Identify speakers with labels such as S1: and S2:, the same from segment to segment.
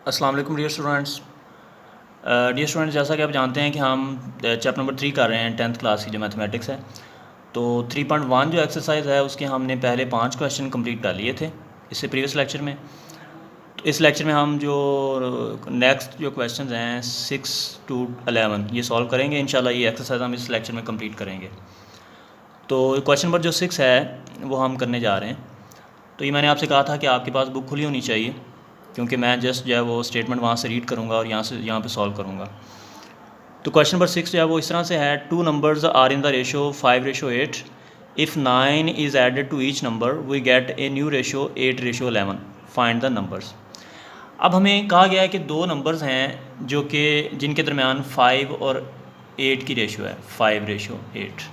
S1: अस्सलाम वालेकुम dear students, जैसा कि आप जानते हैं कि हम चैप्टर नंबर 3 कर रहे हैं 10th क्लास की जो मैथमेटिक्स है। तो 3.1 जो एक्सरसाइज है उसके हमने पहले 5 क्वेश्चन कंप्लीट कर लिए थे इससे प्रीवियस लेक्चर में। तो इस लेक्चर में हम जो नेक्स्ट जो क्वेश्चन हैं 6 to 11 ये सॉल्व करेंगे इंशाल्लाह। ये एक्सरसाइज हम इस लेक्चर में कंप्लीट करेंगे। तो क्वेश्चन नंबर जो 6 है वो हम करने जा रहे हैं। तो ये मैंने आपसे कहा था कि आपके पास बुक खुली होनी चाहिए, क्योंकि मैं जस्ट जो है वो स्टेटमेंट वहाँ से रीड करूँगा और यहाँ पे सॉल्व करूँगा। तो क्वेश्चन नंबर 6 जो है वो इस तरह से है, 2 numbers are in the ratio 5:8। If 9 is added to each number we get a new ratio 8:11। Find the numbers. अब हमें कहा गया है कि दो नंबर्स हैं जो कि जिनके दरमियान 5 और 8 की रेशो है, 5:8।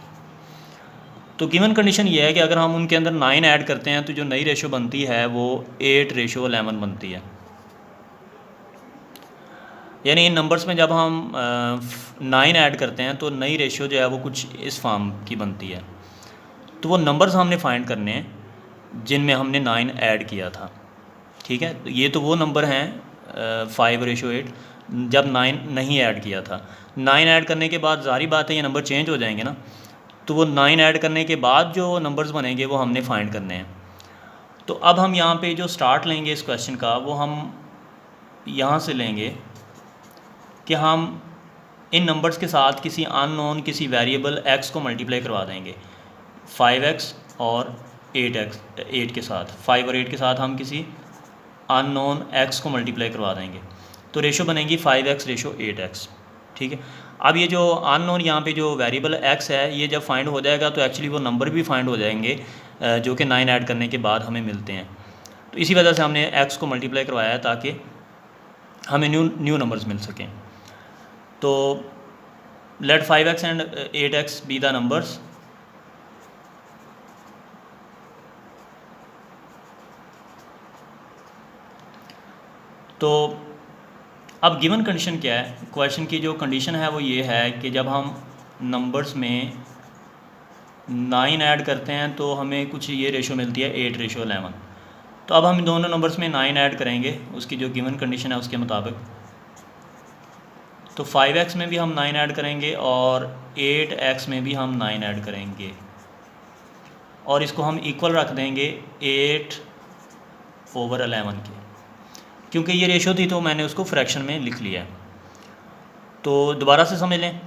S1: तो गिवन कंडीशन ये है कि अगर हम उनके अंदर 9 ऐड करते हैं तो जो नई रेशो बनती है वो 8:11 बनती है। यानी इन नंबर्स में जब हम 9 ऐड करते हैं तो नई रेशो जो है वो कुछ इस फॉर्म की बनती है। तो वो नंबर्स हमने फाइंड करने हैं जिनमें हमने 9 ऐड किया था। ठीक है, तो ये तो वो नंबर हैं 5:8 जब 9 नहीं ऐड किया था। 9 ऐड करने के बाद ज़ाहिर बात है ये नंबर चेंज हो जाएंगे ना। तो वो 9 ऐड करने के बाद जो नंबर्स बनेंगे वो हमने फाइंड करने हैं। तो अब हम यहाँ पे जो स्टार्ट लेंगे इस क्वेश्चन का वो हम यहाँ से लेंगे कि हम इन नंबर्स के साथ किसी अननोन किसी वेरिएबल x को मल्टीप्लाई करवा देंगे 5x और 8 के साथ। 5 और 8 के साथ हम किसी अननोन x को मल्टीप्लाई करवा देंगे तो रेशो बनेगी 5x:8x। ठीक है, अब ये जो अननोन यहाँ पे जो वेरिएबल x है ये जब फाइंड हो जाएगा तो एक्चुअली वो नंबर भी फाइंड हो जाएंगे जो कि 9 ऐड करने के बाद हमें मिलते हैं। तो इसी वजह से हमने x को मल्टीप्लाई करवाया है ताकि हमें न्यू नंबर्स मिल सकें। तो let 5x and 8x be the numbers. तो अब गिवन कंडीशन क्या है, क्वेश्चन की जो कंडीशन है वो ये है कि जब हम नंबर्स में 9 ऐड करते हैं तो हमें कुछ ये रेशो मिलती है 8:11। तो अब हम दोनों नंबर्स में 9 ऐड करेंगे उसकी जो गिवन कंडीशन है उसके मुताबिक। तो 5x में भी हम 9 ऐड करेंगे और 8x में भी हम 9 ऐड करेंगे और इसको हम इक्वल रख देंगे 8/11 के, क्योंकि ये रेशो थी तो मैंने उसको फ्रैक्शन में लिख लिया। तो दोबारा से समझ लें,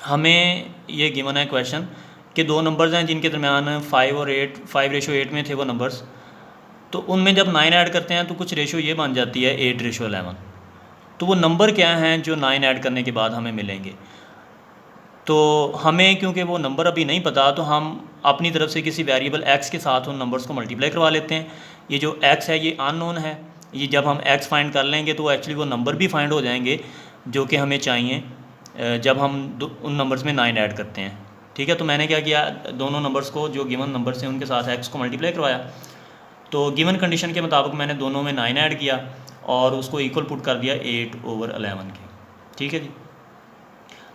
S1: हमें ये गिवन है क्वेश्चन कि दो नंबर्स हैं जिनके दरमियान 5 और 8 5:8 में थे वो नंबर्स। तो उनमें जब 9 ऐड करते हैं तो कुछ रेशो ये बन जाती है 8:11। तो वो नंबर क्या हैं जो 9 ऐड करने के बाद हमें मिलेंगे। तो हमें क्योंकि वो नंबर अभी नहीं पता तो हम अपनी तरफ से किसी वेरिएबल x के साथ उन नंबर्स को मल्टीप्लाई करवा लेते हैं। ये जो x है ये अननोन है, ये जब हम x फाइंड कर लेंगे तो एक्चुअली वो नंबर भी फाइंड हो जाएंगे जो कि हमें चाहिए जब हम उन नंबर्स में 9 ऐड करते हैं। ठीक है, तो मैंने क्या किया, दोनों नंबर्स को जो गिवन नंबर्स हैं उनके साथ x को मल्टीप्लाई करवाया। तो गिवन कंडीशन के मुताबिक मैंने दोनों में 9 ऐड किया और उसको इक्वल पुट कर दिया 8/11 के। ठीक है जी,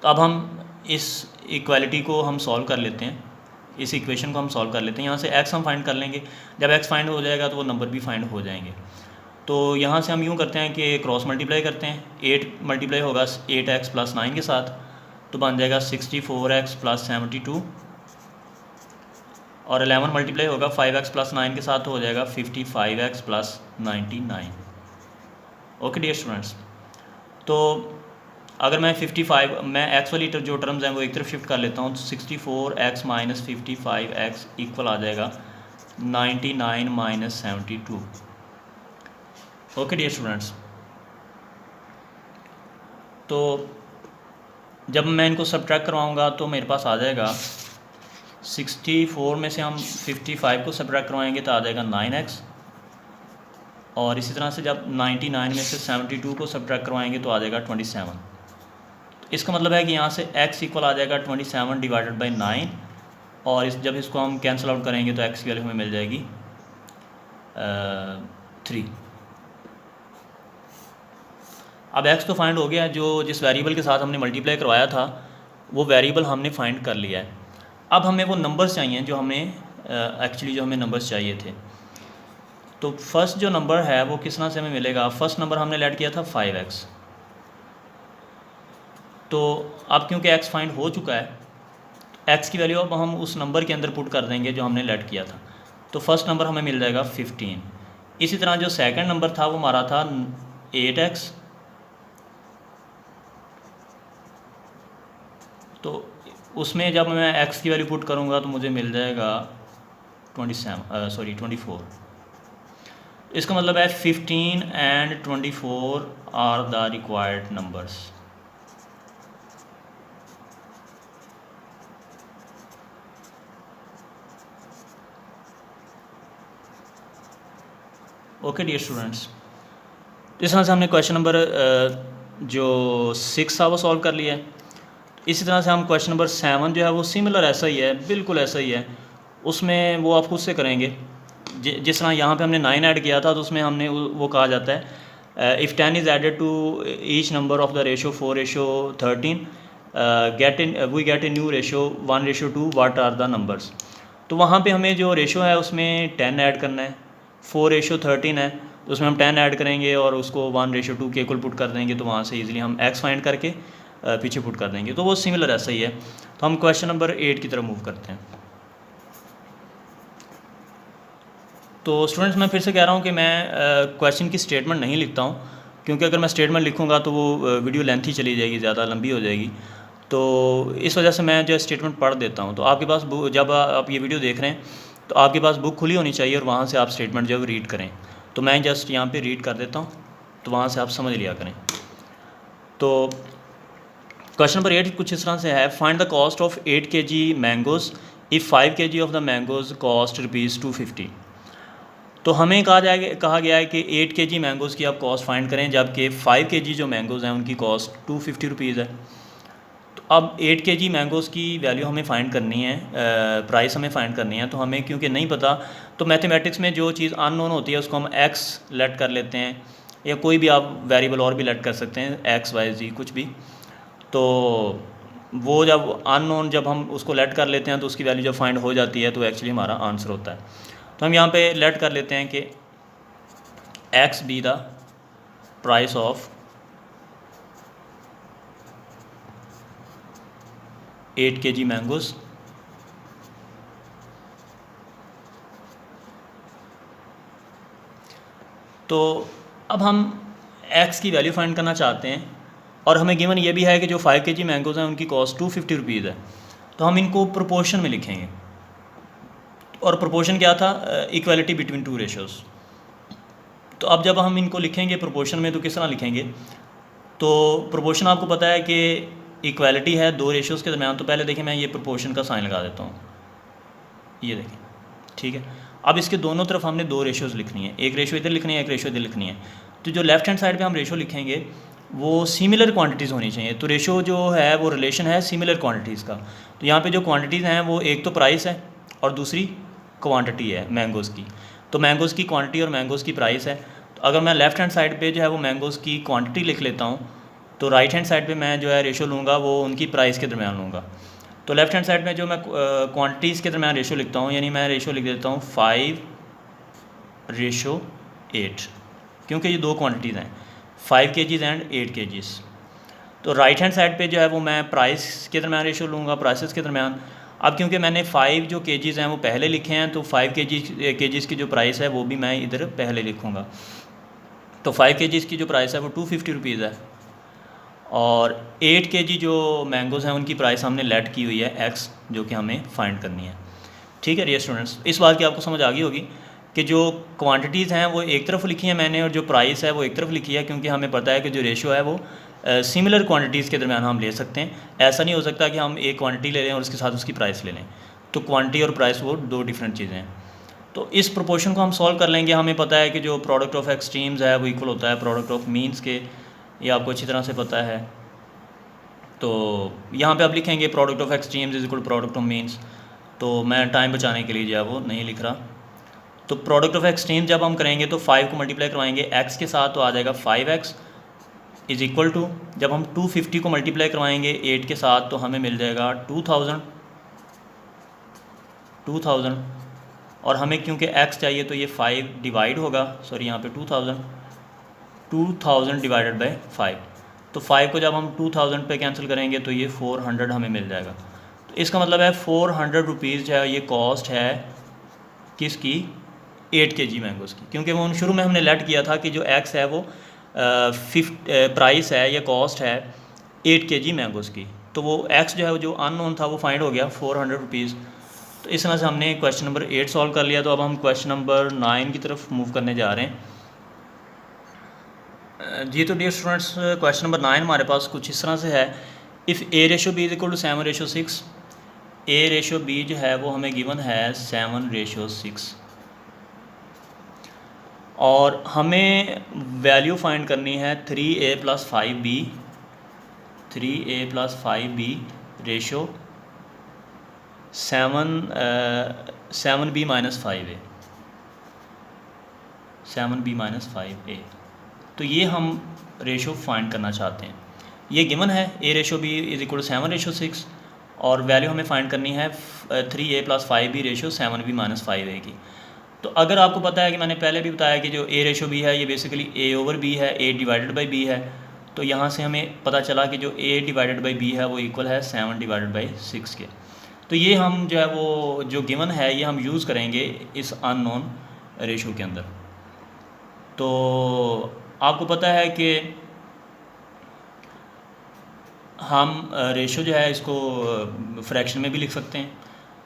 S1: तो अब हम इस इक्वालिटी को हम सॉल्व कर लेते हैं, इस इक्वेशन को हम सॉल्व कर लेते हैं। यहाँ से x हम फाइंड कर लेंगे, जब x फाइंड हो जाएगा तो वो नंबर भी फाइंड हो जाएंगे। तो यहाँ से हम यूँ करते हैं कि क्रॉस मल्टीप्लाई करते हैं। 8 मल्टीप्लाई होगा 8x + 9 के साथ तो बन जाएगा 64x + 72 और 11 मल्टीप्लाई होगा 5x + 9 के साथ तो हो जाएगा 55x + 99। ओके डियर स्टूडेंट्स, तो अगर मैं 55 मैं x वाली जो टर्म्स हैं वो एक तरफ शिफ्ट कर लेता हूँ तो 64x - 55x इक्वल आ जाएगा 99 - 72। ओके डियर स्टूडेंट्स, तो जब मैं इनको सब्ट्रैक्ट करवाऊँगा तो मेरे पास आ जाएगा 64 में से हम 55 को सब्ट्रैक्ट करवाएंगे तो आ जाएगा 9x और इसी तरह से जब 99 में से 72 को सब्ट्रैक्ट करवाएंगे तो आ जाएगा 27। तो इसका मतलब है कि यहाँ से x इक्वल आ जाएगा 27/9 और जब इसको हम कैंसिल आउट करेंगे तो x की वैल्यू हमें मिल जाएगी 3। अब x तो फाइंड हो गया, जो जिस वेरिएबल के साथ हमने मल्टीप्लाई करवाया था वो वेरिएबल हमने फाइंड कर लिया है। अब हमें वो नंबर्स चाहिए जो हमें एक्चुअली जो हमें नंबर्स चाहिए थे। तो फर्स्ट जो नंबर है वो किस तरह से हमें मिलेगा, फर्स्ट नंबर हमने लेट किया था 5x, तो अब क्योंकि x फाइंड हो चुका है, x की वैल्यू अब हम उस नंबर के अंदर पुट कर देंगे जो हमने लेट किया था, तो फर्स्ट नंबर हमें मिल जाएगा 15। इसी तरह जो सेकंड नंबर था वो हमारा था 8x, तो उसमें जब मैं x की वैल्यू पुट करूँगा तो मुझे मिल जाएगा 24। इसका मतलब है 15 and 24 are the required numbers. Okay dear students, इस तरह से हमने क्वेश्चन नंबर जो 6 था वो सॉल्व कर लिया है। इसी तरह से हम क्वेश्चन नंबर 7 जो है वो सिमिलर ऐसा ही है, बिल्कुल ऐसा ही है। उसमें वो आप खुद से करेंगे, जिस तरह यहाँ पे हमने 9 ऐड किया था तो उसमें हमने वो कहा जाता है if 10 is added to each number of the ratio 4:13 we get a new ratio 1:2 what are the numbers. तो वहाँ पे हमें जो रेशो है उसमें 10 ऐड करना है, 4:13 है तो उसमें हम 10 ऐड करेंगे और उसको 1:2 के इक्वल पुट कर देंगे, तो वहाँ से इजीली हम x फाइंड करके पीछे पुट कर देंगे। तो वो सिमिलर ऐसा ही है। तो हम क्वेश्चन नंबर 8 की तरफ मूव करते हैं। तो स्टूडेंट्स मैं फिर से कह रहा हूँ कि मैं क्वेश्चन की स्टेटमेंट नहीं लिखता हूँ, क्योंकि अगर मैं स्टेटमेंट लिखूँगा तो वो वीडियो लेंथी चली जाएगी, ज़्यादा लंबी हो जाएगी। तो इस वजह से मैं जो स्टेटमेंट पढ़ देता हूँ। तो आपके पास जब आप ये वीडियो देख रहे हैं तो आपके पास बुक खुली होनी चाहिए और वहाँ से आप स्टेटमेंट जो है रीड करें। तो मैं जस्ट यहाँ पे रीड कर देता हूँ, तो वहाँ से आप समझ लिया करें। तो क्वेश्चन नंबर 8 कुछ इस तरह से है, find the cost of 8 kg mangoes if 5 kg of the mangoes cost ₹250। तो हमें कहा गया है कि 8 kg मैंगोज़ की आप कॉस्ट फाइंड करें, जबकि 5 kg जो मैंगोज़ हैं उनकी कॉस्ट ₹250 है। तो अब 8 kg मैंगोज़ की वैल्यू हमें फ़ाइंड करनी है, प्राइस हमें फ़ाइंड करनी है। तो हमें क्योंकि नहीं पता, तो मैथमेटिक्स में जो चीज़ अननोन होती है उसको हम x लेट कर लेते हैं, या कोई भी आप वेरिएबल और भी लेट कर सकते हैं, x y z कुछ भी। तो वो जब अननोन जब हम उसको लेट कर लेते हैं तो उसकी वैल्यू जब फाइंड हो जाती है तो एक्चुअली हमारा आंसर होता है। तो हम यहाँ पे लेट कर लेते हैं कि x be the price of 8 kg mangoes. तो अब हम x की वैल्यू फाइंड करना चाहते हैं और हमें गिवन ये भी है कि जो 5 kg मैंगोज़ हैं उनकी कॉस्ट ₹250 है। तो हम इनको प्रोपोर्शन में लिखेंगे, और प्रोपोर्शन क्या था, इक्वालिटी बिटवीन टू रेशोज़। तो अब जब हम इनको लिखेंगे प्रोपोर्शन में तो किस तरह लिखेंगे, तो प्रोपोर्शन आपको पता है कि इक्वालिटी है दो रेशोज़ के दरमियान। तो पहले देखिए मैं ये प्रोपोर्शन का साइन लगा देता हूँ, ये देखें, ठीक है। अब इसके दोनों तरफ हमने दो रेशोज़ लिखनी है, एक रेशो इधर लिखनी है, एक रेशो इधर लिखनी है। तो जो लेफ्ट हैंड साइड पे हम रेशो लिखेंगे वो सिमिलर क्वांटिटीज़ होनी चाहिए। तो रेशो जो है वो रिलेशन है सिमिलर क्वांटिटीज़ का। तो यहाँ पे जो क्वांटिटीज़ हैं वो एक तो प्राइस है और दूसरी क्वांटिटी है मैंगोज़ की। तो मैंगोज़ की क्वांटिटी और मैंगोज़ की प्राइस है। तो अगर मैं लेफ़्ट हैंड साइड पे जो है वो मैंगोज़ की क्वांटिटी लिख लेता हूँ, तो राइट हैंड साइड पे मैं जो है रेशो लूँगा वो उनकी प्राइस के दरमियान लूँगा। तो लेफ़्ट हैंड साइड में जो मैं क्वांटिटीज़ के दरमियान रेशो लिखता हूँ, यानी मैं रेशो लिख देता हूँ 5:8, क्योंकि ये दो क्वांटिटीज़ हैं 5 kgs एंड 8 kgs। तो राइट हैंड साइड पे जो है वो मैं प्राइस के दरमियान रेशो लूँगा, प्राइसेस के दरमियान। अब क्योंकि मैंने 5 जो kgs हैं वो पहले लिखे हैं, तो 5 kgs की जो प्राइस है वो भी मैं इधर पहले लिखूँगा। तो 5 kgs की जो प्राइस है वो ₹250 है, और 8 kg जो मैंगोज़ हैं उनकी प्राइस हमने लेट की हुई है x, जो कि हमें फाइंड करनी है। ठीक है डियर स्टूडेंट्स, इस बात की आपको समझ आ गई होगी कि जो क्वांटिटीज़ हैं वो एक तरफ लिखी हैं मैंने और जो प्राइस है वो एक तरफ लिखी है, क्योंकि हमें पता है कि जो रेशो है वो सिमिलर क्वांटिटीज़ के दरमियान हम ले सकते हैं। ऐसा नहीं हो सकता कि हम एक क्वांटिटी ले लें और उसके साथ उसकी प्राइस ले लें। तो क्वांटिटी और प्राइस वो दो डिफरेंट चीज़ें हैं। तो इस प्रोपोर्शन को हम सॉल्व कर लेंगे। हमें पता है कि जो प्रोडक्ट ऑफ एक्सट्रीम्स है वो इक्वल होता है प्रोडक्ट ऑफ मीन्स के, ये आपको अच्छी तरह से पता है। तो यहाँ पे आप लिखेंगे product of extremes is equal product of means. तो मैं टाइम बचाने के लिए जो है वो नहीं लिख रहा। तो प्रोडक्ट ऑफ एक्सट्रीम जब हम करेंगे तो 5 को मल्टीप्लाई करवाएंगे x के साथ, तो आ जाएगा 5x इज़ इक्वल टू, जब हम 250 को मल्टीप्लाई करवाएंगे 8 के साथ तो हमें मिल जाएगा 2000 और हमें क्योंकि x चाहिए तो ये 5 डिवाइड होगा, सॉरी यहाँ पे 2000 डिवाइडेड बाय 5। तो 5 को जब हम 2000 पे कैंसिल करेंगे तो ये 400 हमें मिल जाएगा। तो इसका मतलब है 400 रुपीज़ जो है ये कॉस्ट है किसकी, 8 kg मैंगोज़ की, क्योंकि वो शुरू में हमने लेट किया था कि जो x है वो प्राइस है या कॉस्ट है 8 kg मैंगोज़ की। तो वो x जो है जो अननोन था वो फाइंड हो गया 400 रुपीज़। तो इस तरह से हमने क्वेश्चन नंबर 8 सॉल्व कर लिया। तो अब हम क्वेश्चन नंबर 9 की तरफ मूव करने जा रहे हैं। जी तो डियर स्टूडेंट्स, क्वेश्चन नंबर 9 हमारे पास कुछ इस तरह से है। If A/B is equal to 7/6, A/B जो है वो हमें गिवन है 7/6 और हमें वैल्यू फाइंड करनी है 3A + 5B, 3A + 5B ratio 7B - 5A, 7B - 5A। तो ये हम रेशो फाइंड करना चाहते हैं। ये गिवन है A/B इज इक्वल टू 7/6 और वैल्यू हमें फाइंड करनी है 3A + 5B ratio 7B - 5A की। तो अगर आपको पता है कि मैंने पहले भी बताया कि जो A/B है ये बेसिकली A/B है, A डिवाइडेड बाई B है। तो यहाँ से हमें पता चला कि जो A डिवाइडेड बाई B है वो इक्वल है 7 डिवाइडेड बाई 6 के। तो ये हम जो है वो जो गिवन है ये हम यूज़ करेंगे इस अननोन रेशो के अंदर। तो आपको पता है कि हम रेशो जो है इसको फ्रैक्शन में भी लिख सकते हैं।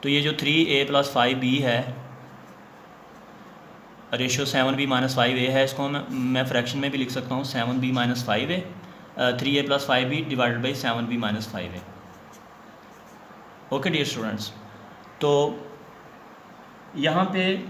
S1: तो ये जो 3A + 5B है रेशो 7B - 5A है, इसको मैं फ्रैक्शन में भी लिख सकता हूँ 7B - 5A, 3A + 5B divided by 7B - 5A। Okay dear students, तो यहाँ पे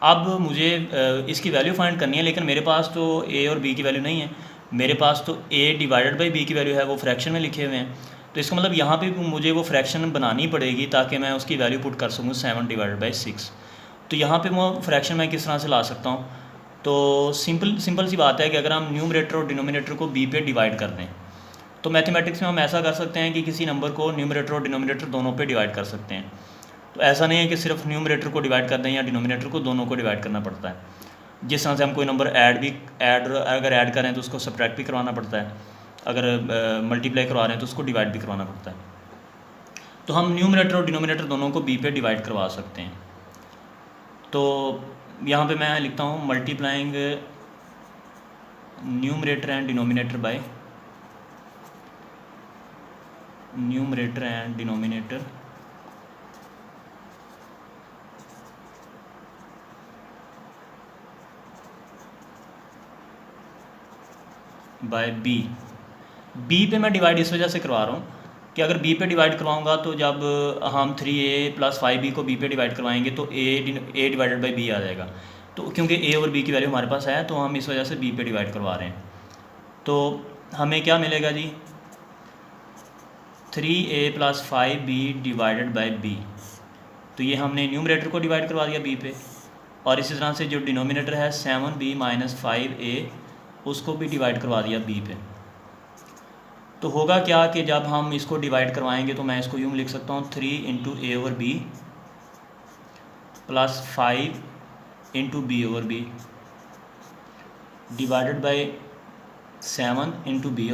S1: अब मुझे इसकी वैल्यू फाइंड करनी है, लेकिन मेरे पास तो A और B की वैल्यू नहीं है। मेरे पास तो A डिवाइडेड बाई B की वैल्यू है, वो फ्रैक्शन में लिखे हुए हैं। तो इसका मतलब यहाँ पे मुझे वो फ्रैक्शन बनानी पड़ेगी ताकि मैं उसकी वैल्यू पुट कर सकूँ 7 डिवाइडेड बाई 6। तो यहाँ पे वो फ्रैक्शन मैं किस तरह से ला सकता हूँ? तो सिंपल सी बात है कि अगर हम न्यूमरेटर और डिनोमिनेटर को B पे डिवाइड कर दें तो मैथमेटिक्स में हम ऐसा कर सकते हैं कि किसी नंबर को न्यूमरेटर और डिनोमिनेटर दोनों पे डिवाइड कर सकते हैं। तो ऐसा नहीं है कि सिर्फ न्यूमरेटर को डिवाइड कर दें या डिनोमिनेटर को, दोनों को डिवाइड करना पड़ता है। जिस तरह से हम कोई नंबर अगर ऐड करें तो उसको सब्ट्रैक्ट भी करवाना पड़ता है, अगर मल्टीप्लाई करवा रहे हैं तो उसको डिवाइड भी करवाना पड़ता है। तो हम न्यूमरेटर और डिनोमिनेटर दोनों को B पे डिवाइड करवा सकते हैं। तो यहाँ पे मैं लिखता हूँ multiplying numerator and denominator by numerator and denominator by B पे मैं डिवाइड इस वजह से करवा रहा हूँ कि अगर B पे डिवाइड करवाऊँगा तो जब हम 3A + 5B को B पे डिवाइड करवाएंगे तो A डिवाइडेड बाई B आ जाएगा। तो क्योंकि A और B की वैल्यू हमारे पास है तो हम इस वजह से B पे डिवाइड करवा रहे हैं। तो हमें क्या मिलेगा जी, 3A + 5B divided by B। तो ये हमने न्यूमरेटर को डिवाइड करवा दिया B पे, और इसी तरह से जो डिनोमिनेटर है 7B - 5A उसको भी डिवाइड करवा दिया B पे। तो होगा क्या कि जब हम इसको डिवाइड करवाएंगे तो मैं इसको यूँ लिख सकता हूँ 3 × A/B + 5 × B/B divided by 7 × B/B -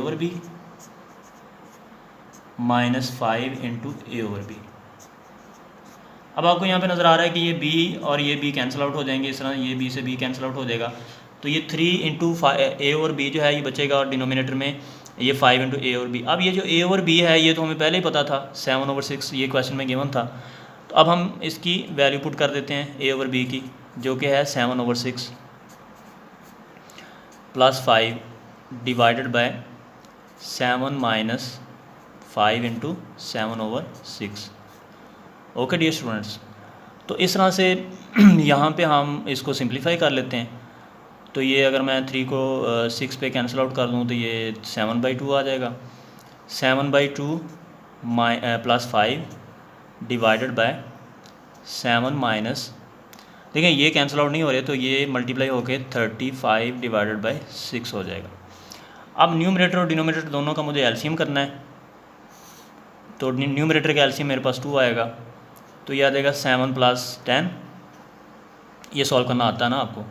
S1: 5 × A/B। अब आपको यहाँ पे नज़र आ रहा है कि ये B और ये B कैंसिल आउट हो जाएंगे, इस तरह ये B से B कैंसिल आउट हो जाएगा। तो ये 3 × A और B जो है ये बचेगा, और डिनोमिनेटर में ये 5 × A और B। अब ये जो A और B है ये तो हमें पहले ही पता था, 7/6 ये क्वेश्चन में गिवन था। तो अब हम इसकी वैल्यू पुट कर देते हैं A और B की, जो कि है 7/6 + 5 divided by 7 - 5 × 7/6। Okay dear students, तो इस तरह से यहाँ पे हम इसको सिंप्लीफाई कर लेते हैं। तो ये अगर मैं 3 को 6 पे कैंसिल आउट कर दूँ तो ये 7/2 आ जाएगा। 7/2 + 5 डिवाइडेड बाय 7 - देखिए ये कैंसिल आउट नहीं हो रहे तो ये मल्टीप्लाई होके 35 डिवाइडेड बाय 6 हो जाएगा। अब न्यूमरेटर और डिनोमिनेटर दोनों का मुझे एलसीएम करना है। तो न्यूमरेटर का एलसीएम मेरे पास 2 आएगा, तो ये आ जाएगा 7 + 10 ये सॉल्व करना आता है ना आपको।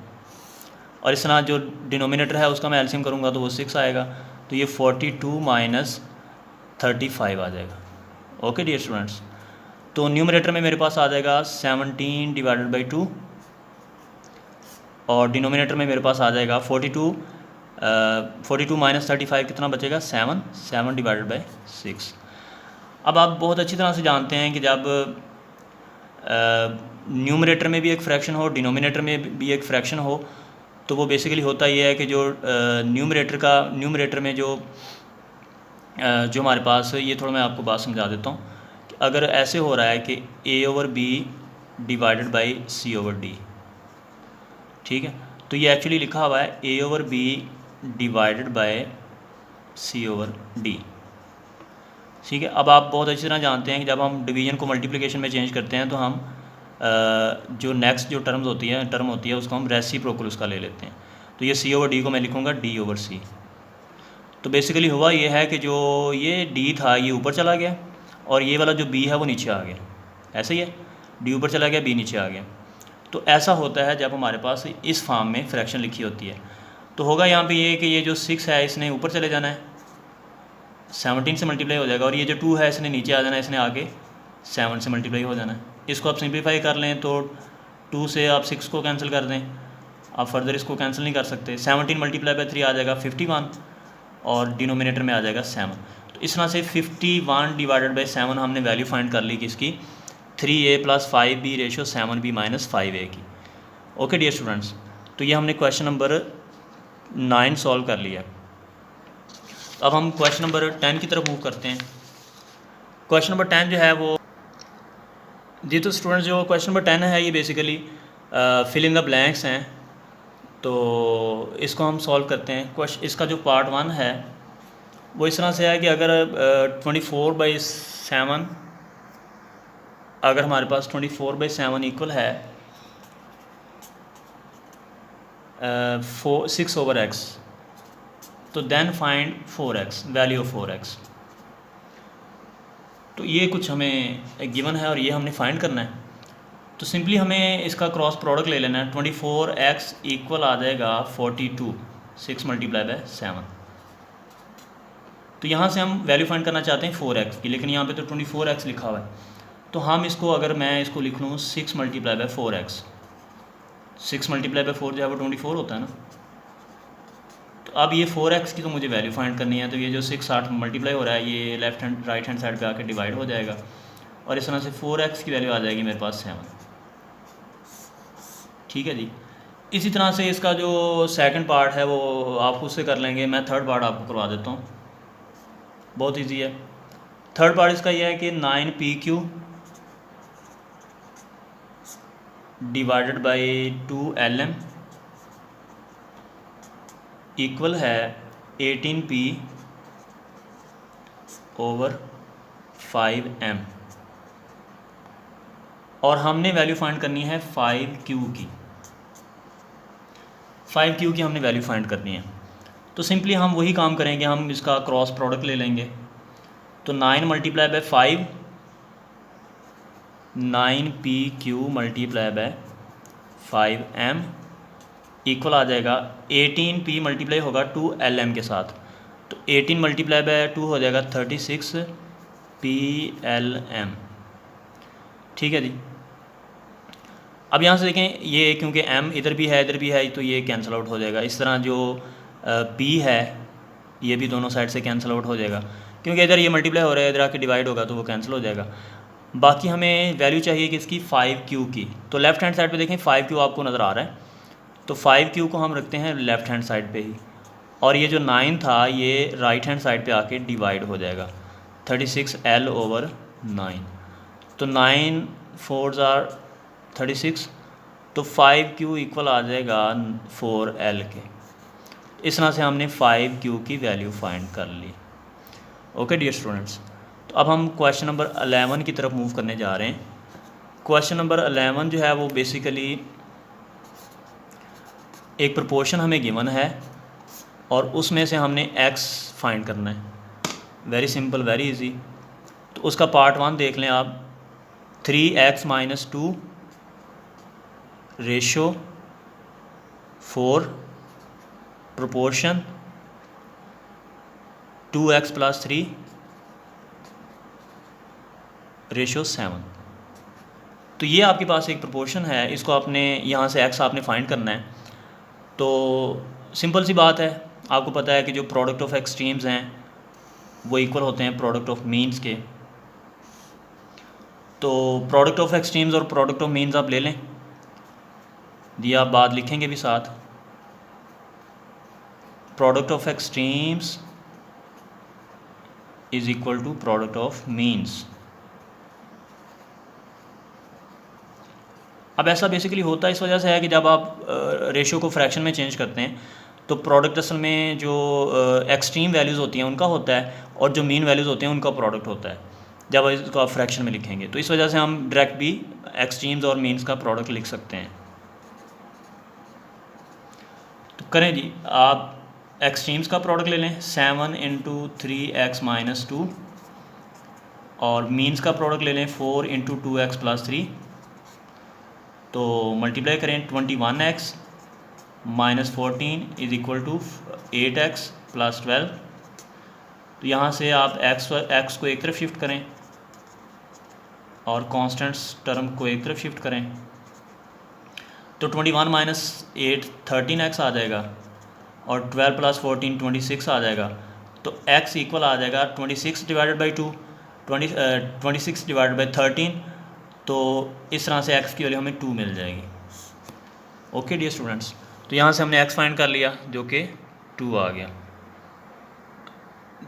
S1: और इस तरह जो डिनोमिनेटर है उसका मैं एलसीएम करूँगा तो वो 6 आएगा, तो ये 42 माइनस 35 आ जाएगा। ओके डियर स्टूडेंट्स, तो न्यूमरेटर में मेरे पास आ जाएगा 17 डिवाइडेड बाई 2 और डिनोमिनेटर में मेरे पास आ जाएगा 42 माइनस 35 कितना बचेगा 7 डिवाइडेड बाई 6। अब आप बहुत अच्छी तरह से जानते हैं कि जब न्यूमरेटर में भी एक फ्रैक्शन हो, डिनोमिनेटर में भी एक फ्रैक्शन हो, तो वो बेसिकली होता ये है कि जो न्यूमरेटर में जो हमारे पास, ये थोड़ा मैं आपको बात समझा देता हूँ कि अगर ऐसे हो रहा है कि a/b डिवाइडेड बाई c/d, ठीक है, तो ये एक्चुअली लिखा हुआ है a/b डिवाइडेड बाय c/d, ठीक है। अब आप बहुत अच्छी तरह जानते हैं कि जब हम डिवीजन को मल्टीप्लिकेशन में चेंज करते हैं तो हम जो नेक्स्ट जो टर्म होती है उसको हम रेसिप्रोकल उसका ले लेते हैं। तो ये c/d को मैं लिखूँगा d/c। तो बेसिकली हुआ ये है कि जो ये d था ये ऊपर चला गया और ये वाला जो b है वो नीचे आ गया, ऐसे ही है, d ऊपर चला गया b नीचे आ गया। तो ऐसा होता है जब हमारे पास इस फॉर्म में फ्रैक्शन लिखी होती है। तो होगा यहाँ पे ये कि ये जो 6 है इसने ऊपर चले जाना है, 17 से मल्टीप्लाई हो जाएगा, और ये जो 2 है इसने नीचे आ जाना है, इसने आगे 7 से मल्टीप्लाई हो जाना है। इसको आप सिंप्लीफाई कर लें तो 2 से आप 6 को कैंसिल कर दें, आप फर्दर इसको कैंसिल नहीं कर सकते। 17 मल्टीप्लाई बाई 3 आ जाएगा 51 और डिनोमिनेटर में आ जाएगा 7। तो इस तरह से 51 डिवाइडेड बाई 7 हमने वैल्यू फाइंड कर ली किसकी, 3a + 5b ratio 7b - 5a की। ओके डियर स्टूडेंट्स, तो ये हमने क्वेश्चन नंबर 9 सॉल्व कर लिया। अब हम क्वेश्चन नंबर 10 की तरफ मूव करते हैं। क्वेश्चन नंबर 10 जो है वो जी, तो स्टूडेंट्स जो क्वेश्चन नंबर 10 है ये basically fill in the blanks हैं, तो इसको हम सॉल्व करते हैं। इसका जो पार्ट 1 है वो इस तरह से है कि अगर 24/7 अगर हमारे पास 24/7 इक्वल है 6/x, तो then find 4x, value of 4x। तो ये कुछ हमें गिवन है और ये हमने फाइंड करना है। तो सिंपली हमें इसका क्रॉस प्रोडक्ट ले लेना है। 24x इक्वल आ जाएगा 42, 6 मल्टीप्लाई बाय 7। तो यहाँ से हम वैल्यू फाइंड करना चाहते हैं 4x की, लेकिन यहाँ पे तो 24x लिखा हुआ है। तो हम इसको, अगर मैं इसको लिख लूँ 6 multiply by 4x, 6 multiply by 4 जो है वो 24 होता है ना। तो अब ये 4x की तो मुझे वैल्यू फाइंड करनी है, तो ये जो 6 8 मल्टीप्लाई हो रहा है ये राइट हैंड साइड पे आके डिवाइड हो जाएगा और इस तरह से 4x की वैल्यू आ जाएगी मेरे पास 7। ठीक है जी। इसी तरह से इसका जो सेकंड पार्ट है वो आप खुद से कर लेंगे, मैं थर्ड पार्ट आपको करवा देता हूँ, बहुत इजी है। थर्ड पार्ट इसका यह है कि 9pq divided by 2lm equal है 18p/5m, और हमने वैल्यू फाइंड करनी है 5q की। 5q की हमने वैल्यू फाइंड करनी है। तो सिंपली हम वही काम करेंगे, हम इसका क्रॉस प्रोडक्ट ले लेंगे। तो 9 multiply by 5, 9pq multiply by 5m equal आ जाएगा 18p मल्टीप्लाई होगा 2lm के साथ, तो 18 मल्टीप्लाई बाय 2 हो जाएगा 36plm। ठीक है जी। अब यहाँ से देखें ये क्योंकि m इधर भी है तो ये कैंसिल आउट हो जाएगा। इस तरह जो p है ये भी दोनों साइड से कैंसिल आउट हो जाएगा, क्योंकि इधर ये मल्टीप्लाई हो रहा है, इधर आके डिवाइड होगा तो वो कैंसिल हो जाएगा। बाकी हमें वैल्यू चाहिए किसकी, 5q की। तो लेफ़्ट हैंड साइड पे देखें 5q आपको नज़र आ रहा है, तो 5q को हम रखते हैं लेफ़्ट हैंड साइड पे ही, और ये जो 9 था ये राइट हैंड साइड पे आके डिवाइड हो जाएगा 36l/9। तो 9 4s are 36, तो 5q इक्वल आ जाएगा 4l के। इस तरह से हमने 5q की वैल्यू फाइंड कर ली। ओके डियर स्टूडेंट्स, तो अब हम क्वेश्चन नंबर 11 की तरफ मूव करने जा रहे हैं। क्वेश्चन नंबर 11 जो है वो बेसिकली एक प्रपोर्शन हमें गिवन है और उसमें से हमने x फाइंड करना है। Very simple, very easy. तो उसका पार्ट 1 देख लें आप, 3x - 2 ratio 4 proportion 2x + 3 ratio 7। तो ये आपके पास एक प्रोपोर्शन है, इसको आपने यहाँ से x आपने फाइंड करना है। तो सिंपल सी बात है, आपको पता है कि जो प्रोडक्ट ऑफ एक्सट्रीम्स हैं वो इक्वल होते हैं प्रोडक्ट ऑफ मीन्स के। तो प्रोडक्ट ऑफ एक्सट्रीम्स और प्रोडक्ट ऑफ मीन्स आप ले लें, ये आप बात लिखेंगे भी साथ। Product of extremes is equal to product of means. अब ऐसा बेसिकली होता है इस वजह से है कि जब आप रेशो को फ्रैक्शन में चेंज करते हैं तो प्रोडक्ट असल में जो एक्सट्रीम वैल्यूज़ होती हैं उनका होता है और जो मीन वैल्यूज़ होते हैं उनका प्रोडक्ट होता है जब इसको आप फ्रैक्शन में लिखेंगे। तो इस वजह से हम डायरेक्ट भी एक्सट्रीम्स और मीन्स का प्रोडक्ट लिख सकते हैं। तो करें जी, आप एक्सट्रीम्स का प्रोडक्ट ले लें 7 × 3x - 2 और मीन्स का प्रोडक्ट ले लें 4 × 2x + 3। तो मल्टीप्लाई करें 21x - 14 is equal to 8x + 12। तो यहाँ से आप x को एक तरफ शिफ्ट करें और कांस्टेंट्स टर्म को एक तरफ शिफ्ट करें। तो 21 - 8 13x आ जाएगा और 12 + 14 26 आ जाएगा। तो x इक्वल आ जाएगा 26 / 2 26 / 13। तो इस तरह से x की वैल्यू हमें 2 मिल जाएगी। ओके डियर स्टूडेंट्स, तो यहाँ से हमने x फाइंड कर लिया जो कि 2 आ गया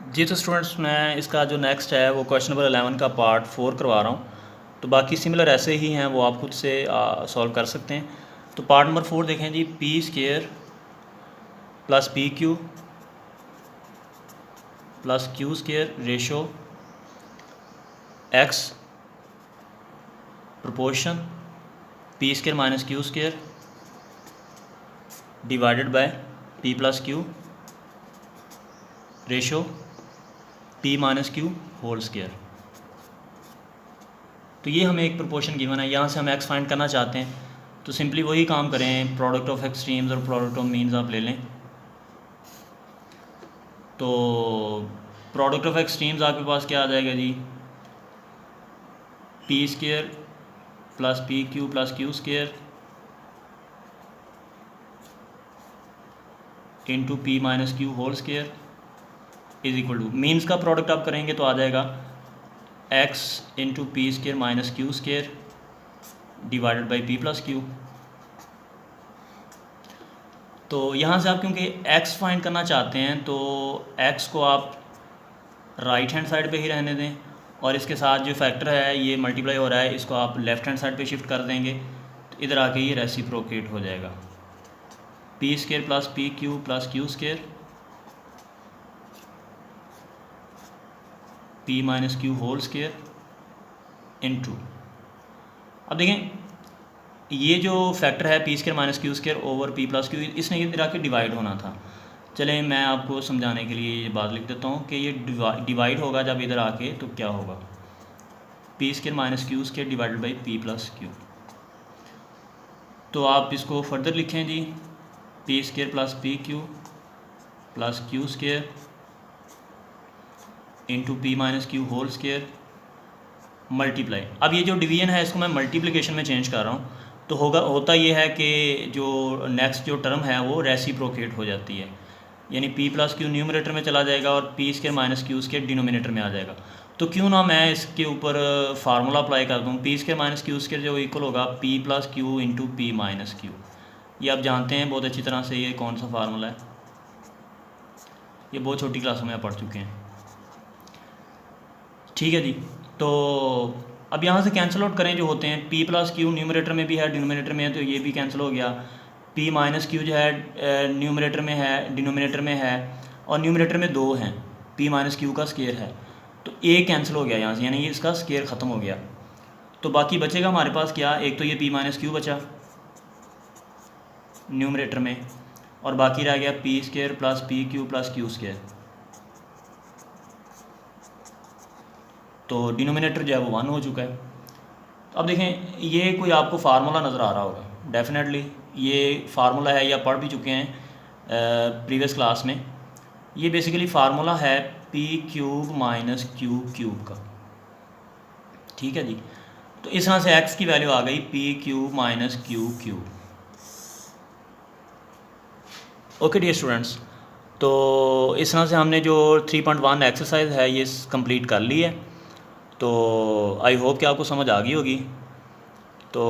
S1: जी। तो स्टूडेंट्स, मैं इसका जो नेक्स्ट है वो क्वेश्चन नंबर 11 का पार्ट 4 करवा रहा हूँ। तो बाकी सिमिलर ऐसे ही हैं, वो आप खुद से सॉल्व कर सकते हैं। तो पार्ट नंबर 4 देखें जी, p² + pq + q² ratio x proportion p² - q² divided by p + q ratio p - q whole square. तो ये हमें एक प्रोपोर्शन गिवन है, यहाँ से हम x फाइंड करना चाहते हैं। तो सिंपली वही काम करें, प्रोडक्ट ऑफ एक्सट्रीम्स और प्रोडक्ट ऑफ मीन्स आप ले लें। तो प्रोडक्ट ऑफ एक्सट्रीम्स आपके पास क्या आ जाएगा जी, p² + pq + q² into p - q whole square is equal to, means का प्रोडक्ट आप करेंगे तो आ जाएगा x × p² - q² divided by p + q। तो यहाँ से आप क्योंकि x फाइंड करना चाहते हैं तो x को आप राइट हैंड साइड पे ही रहने दें और इसके साथ जो फैक्टर है ये मल्टीप्लाई हो रहा है, इसको आप लेफ़्ट हैंड साइड पे शिफ्ट कर देंगे तो इधर आके ये रेसिप्रोकेट हो जाएगा। p² + pq + q² p - q whole square into, अब देखें ये जो फैक्टर है p² - q² over p + q, इसने इधर आके डिवाइड होना था। चलें मैं आपको समझाने के लिए ये बात लिख देता हूँ कि ये डिवाइड होगा जब इधर आके तो क्या होगा, p² - q² divided by p + q। तो आप इसको फर्दर लिखें जी, p² + pq + q² into p - q whole square multiply. अब ये जो डिवीजन है इसको मैं मल्टीप्लिकेशन में चेंज कर रहा हूँ। तो होता ये है कि जो नेक्स्ट जो टर्म है वो रेसिप्रोकेट हो जाती है, यानी p + q न्यूमरेटर में चला जाएगा और p² - q² डिनोमिनेटर में आ जाएगा। तो क्यों ना मैं इसके ऊपर फार्मूला अप्लाई कर दूँ, p² - q² जो इक्वल होगा p + q into p - q। ये आप जानते हैं बहुत अच्छी तरह से ये कौन सा फार्मूला है, ये बहुत छोटी क्लासों में आप पढ़ चुके हैं। ठीक है जी, तो अब यहाँ से कैंसिल आउट करें जो होते हैं, p + q न्यूमरेटर में भी है डिनोमिनेटर में है तो ये भी कैंसिल हो गया। p - q जो है न्यूमरेटर में है डिनोमिनेटर में है और न्यूमरेटर में 2 हैं, p - q का स्क्वायर है तो a कैंसिल हो गया यहाँ से, यानी ये इसका स्क्वायर ख़त्म हो गया। तो बाकी बचेगा हमारे पास क्या, एक तो ये p - q बचा न्यूमरेटर में और बाकी रह गया p² + pq + q²। तो डिनोमिनेटर जो है वो 1 हो चुका है। तो अब देखें ये कोई आपको फार्मूला नज़र आ रहा होगा, डेफिनेटली ये फार्मूला है, या पढ़ भी चुके हैं प्रीवियस क्लास में। ये बेसिकली फार्मूला है P cube minus Q cube का, ठीक है जी। तो इस तरह से एक्स की वैल्यू आ गई P cube minus Q cube. Okay dear students, तो इस तरह से हमने जो 3.1 एक्सरसाइज है ये कंप्लीट कर ली है। तो आई होप कि आपको समझ आ गई होगी। तो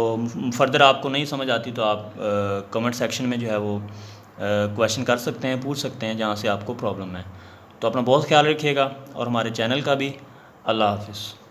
S1: फर्दर आपको नहीं समझ आती तो आप कमेंट सेक्शन में जो है वो क्वेश्चन कर सकते हैं, पूछ सकते हैं जहाँ से आपको प्रॉब्लम है। तो अपना बहुत ख्याल रखिएगा और हमारे चैनल का भी। अल्लाह हाफिज़।